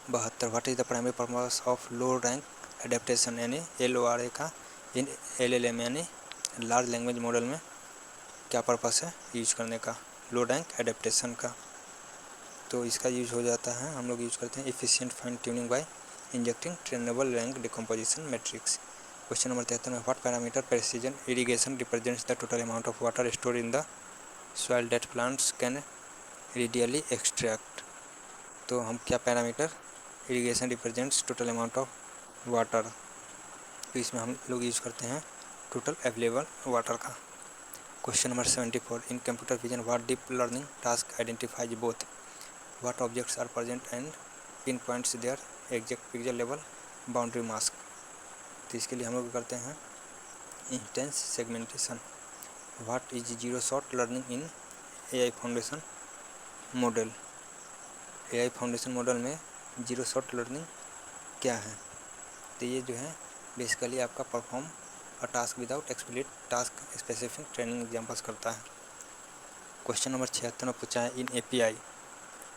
Speaker 1: 72 what is the primary purpose of low rank adaptation, यानी LORA का इन LLM यानी लार्ज लैंग्वेज मॉडल में क्या पर्पस है यूज करने का, लो रैंक एडेप्टेशन का। तो इसका यूज हो जाता है, हम लोग यूज करते हैं efficient fine tuning by injecting trainable rank decomposition matrix. Question number 73 में what parameter precision irrigation represents the total amount of water store in the soil that plants can readily extract. तो हम क्या parameter, irrigation represents total amount of water, तो इसमें हम लोग यूज करते हैं टोटल अवेलेबल वाटर का। Question number 74 in computer vision what deep learning task identifies both what objects are present and pinpoints their exact pixel level boundary mask. तो इसके लिए हम लोग करते हैं instance segmentation. What is zero shot learning in AI foundation model. AI foundation model में जीरो शॉट लर्निंग क्या है, तो ये जो है बेसिकली आपका perform a task without explicit task specific training examples करता है। क्वेश्चन नंबर 76 में पूछा है in API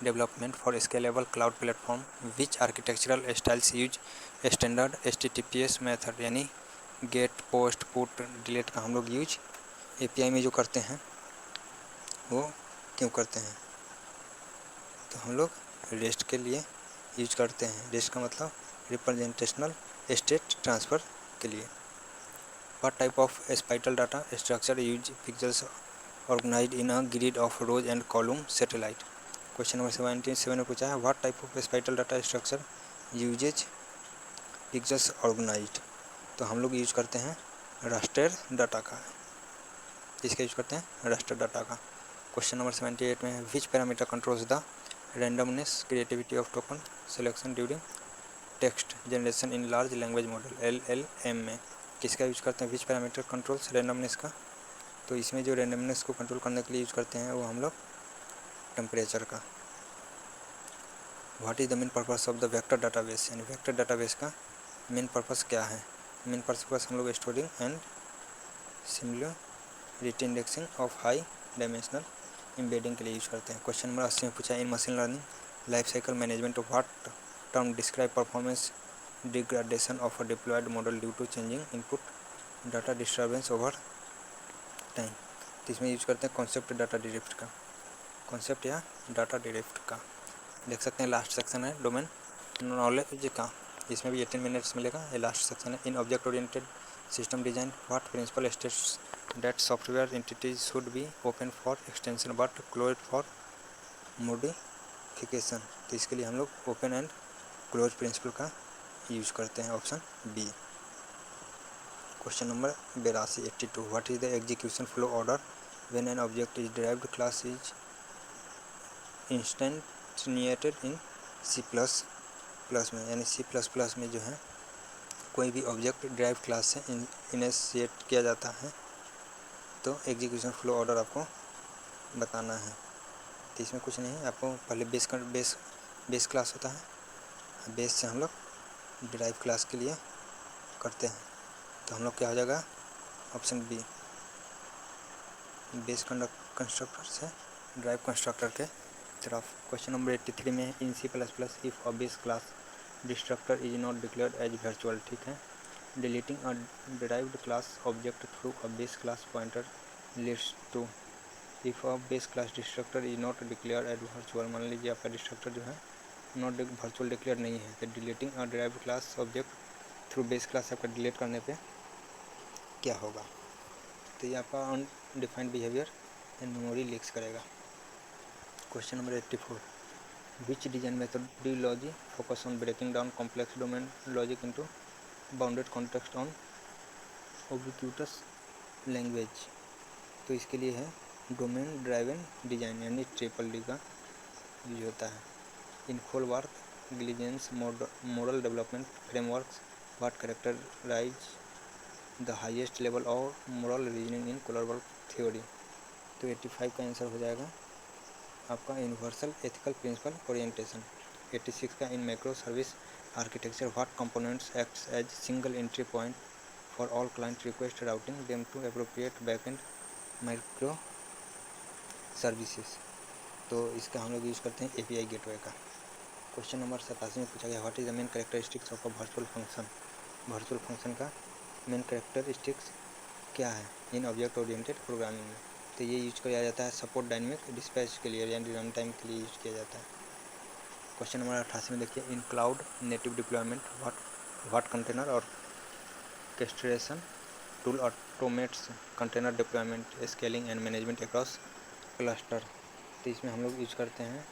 Speaker 1: development for scalable cloud platform which architectural styles use standard HTTPS method, यानी गेट पोस्ट पुट डिलीट का हम लोग यूज API में जो करते हैं वो क्यों करते हैं, तो हम लोग रेस्ट के लिए यूज करते हैं। रेस्ट का मतलब रिप्रेजेंटेशनल स्टेट ट्रांसफ़र के लिए। What type of spatial data structure use pictures organized in a grid of rows and column satellite. Question number 77 में पूछा है what type of spatial data structure uses pictures organized. तो हम लोग यूज करते हैं रास्टर डाटा का। इसका यूज करते हैं रास्टर डाटा का। क्वेश्चन नंबर 78 में which parameter controls the randomness creativity of token selection during text generation in large language model LLM में किसका यूज करते हैं, विच पैरामीटर कंट्रोल्स रैंडमनेस का। तो इसमें जो रैंडमनेस को कंट्रोल करने के लिए यूज करते हैं वो हम लोग टेम्परेचर का। What is the main purpose of the vector database, यानी वेक्टर डाटाबेस का मेन पर्पस क्या है। मेन पर्पस हम लोग storing and similarity indexing of high dimensional embedding के लिए यूज करते हैं। क्वेश्चन नंबर 80 में पूछा है in machine learning life cycle management of what term describe performance degradation of a deployed model due to changing input data disturbance over time. तो इसमें यूज करते हैं कॉन्सेप्ट डाटा ड्रिफ्ट का, कॉन्सेप्ट या डाटा ड्रिफ्ट का। देख सकते हैं लास्ट सेक्शन है डोमेन नॉलेज का, इसमें भी 18 मिनट्स मिलेगा। ये लास्ट सेक्शन है in object oriented system design what principle states that software entities should be open for extension but closed for modification। तो इसके लिए हम लोग ओपन एंड क्लोज प्रिंसिपल का यूज करते हैं, option B. Question number 82 what is the execution flow order when an object is derived class is instantiated in C++ में, यानी C++ में जो है कोई भी ऑब्जेक्ट डिराइव क्लास से इनिशिएट किया जाता है तो एग्जीक्यूशन फ्लो ऑर्डर आपको बताना है। तो इसमें कुछ नहीं, आपको पहले बेस क्लास होता है, बेस से हम लोग डिराइव क्लास के लिए करते हैं। तो हम लोग क्या हो जाएगा, ऑप्शन बी, बेस कंस्ट्रक्टर से ड्राइव कंस्ट्रक्टर के तरफ। क्वेश्चन नंबर 83 में in C++ if a base class destructor is not declared as virtual, ठीक है। Deleting a derived class object through a base class pointer leads to, if a base class destructor is not declared as virtual, मान लीजिए आपका डिस्ट्रक्टर जो है नॉट वर्चुअल डिक्लेयर नहीं है, तो deleting a derived class object through base class आपका डिलीट करने पे क्या होगा। तो ये आपका undefined behavior and memory leaks करेगा। Question number 84, which design methodology focus on breaking down complex domain logic into bounded context on ubiquitous language. तो इसके लिए है डोमेन ड्राइवन डिजाइन, यानी ट्रिपल का यूज होता है। इन खोलवार्थ intelligence model development frameworks what characterize the highest level of model reasoning in collaborative theory. तो 85 का आंसर हो जाएगा आपका यूनिवर्सल एथिकल प्रिंसिपल ओरिएंटेशन। 86 का in micro service architecture what components acts as single entry point for all client request routing them to appropriate backend micro services. तो इसका हम लोग यूज़ करते हैं API गेटवे का। क्वेश्चन नंबर 87 में पूछा गया what is the main characteristics of a virtual function. Virtual function का मेन कैरेक्टरिस्टिक्स क्या है इन ऑब्जेक्ट ओरिएंटेड प्रोग्रामिंग में। तो ये यूज किया जाता है सपोर्ट डायनेमिक डिस्पैच के लिए, यानी रन टाइम के लिए यूज किया जाता है। क्वेश्चन नंबर 88 में देखिए in cloud native deployment what container और orchestration tool automates container deployment scaling and management across cluster. तो इसमें हम लोग यूज करते हैं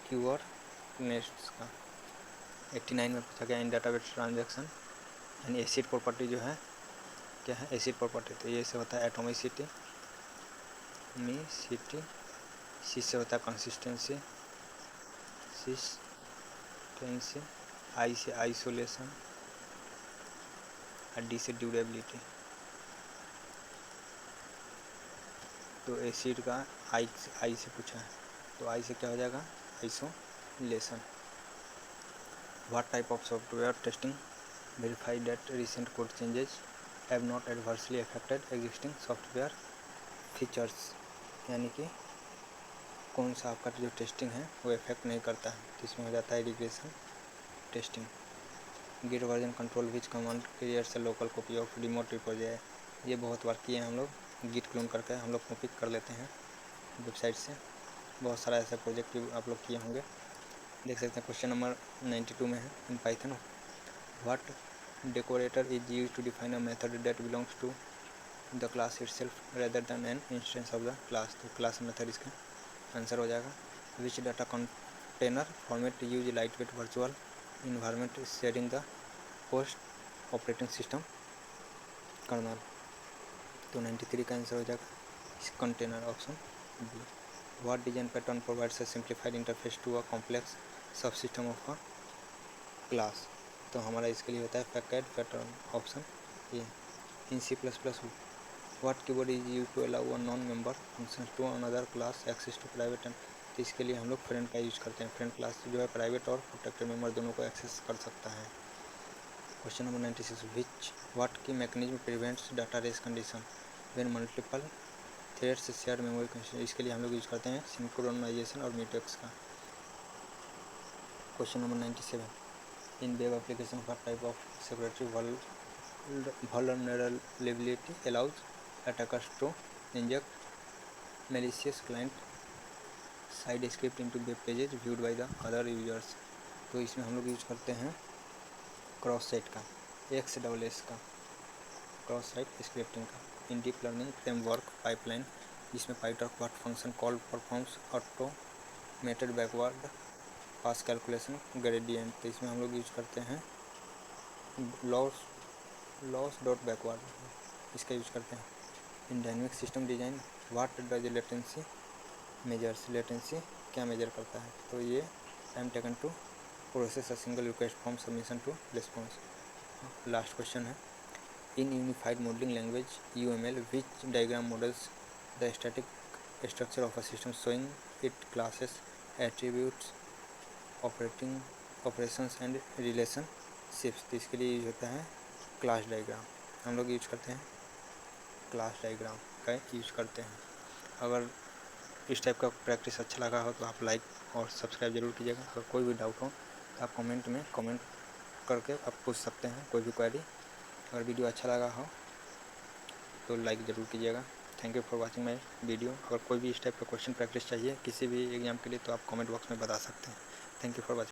Speaker 1: क्यूबरनेट्स का। 89 में पूछा गया इन डाटाबेस ट्रांजैक्शन यानी एसिड प्रॉपर्टी जो है क्या है, एसिड प्रॉपर्टी। तो ये से होता है एटोमिसिटी, सी से होता है कंसिस्टेंसी, आई से आइसोलेशन और डी से ड्यूरेबिलिटी। तो एसिड का आई से पूछा है, तो आई से क्या हो जाएगा, isolation. What type of software testing verify that recent code changes have not adversely affected existing software features, यानी कि कौन सा आपका जो टेस्टिंग है वो इफेक्ट नहीं करता है। तो इसमें हो जाता है regression testing. Git version control which command creates a local copy of remote repository. ये बहुत बार किए हैं हम लोग, गिट क्लोन करके हम लोग कॉपी कर लेते हैं वेबसाइट से। बहुत सारा ऐसा प्रोजेक्ट भी आप लोग किए होंगे, देख सकते हैं। क्वेश्चन नंबर 92 में है in Python what decorator is use to define a method that belongs to the class itself rather than an instance of the class. तो क्लास मेथड इसका आंसर हो जाएगा। Which data container format use light weight virtual environment sharing the host operating system kernel. तो 93 का आंसर हो जाएगा container, option B. What design pattern provides a simplified interface to a complex sub system of a class. तो हमारा इसके लिए होता है facet pattern, option A. In C++ what keyword is use to allow a non member function to another class access to private and. तो इसके लिए हम लोग फ्रेंड का यूज करते हैं। फ्रेंड क्लास जो है प्राइवेट और प्रोटेक्टेड मेंबर दोनों को एक्सेस कर सकता है। Question number 96 which what key mechanism prevents data race condition when multiple threads share memory condition. इसके लिए हम लोग यूज करते हैं सिंक्रोनाइजेशन और म्यूटेक्स का। Question number 97 in web application what type of security vulnerability allows attackers to inject malicious client side script into web pages viewed by the other users। तो इसमें हम लोग यूज करते हैं क्रॉस साइट का, XSS का, क्रॉस साइट स्क्रिप्टिंग का। In deep learning framework pipeline जिसमें PyTorch what function call performs automated backward pass calculation gradient. तो इसमें हम लोग यूज करते हैं लॉस डॉट बैकवर्ड, इसका यूज करते हैं। In dynamic system design what does latency measures, latency क्या मेजर करता है। तो ये time taken to process a single request from submission to response. Last question है in unified modeling language UML which diagram models the static structure of a system showing it classes attributes operations and relationships. तो इसके लिए यूज होता है क्लास डायग्राम। हम लोग यूज करते हैं क्लास डायग्राम का यूज करते हैं। अगर इस टाइप का प्रैक्टिस अच्छा लगा हो तो आप लाइक और सब्सक्राइब जरूर कीजिएगा। अगर कोई भी डाउट हो तो आप कमेंट में कमेंट करके आप पूछ सकते हैं कोई भी क्वेरी। अगर वीडियो अच्छा लगा हो तो लाइक ज़रूर कीजिएगा। Thank you for watching my video. अगर कोई भी इस टाइप का क्वेश्चन प्रैक्टिस चाहिए किसी भी एग्जाम के लिए तो आप कमेंट बॉक्स में बता सकते हैं। Thank you for watching.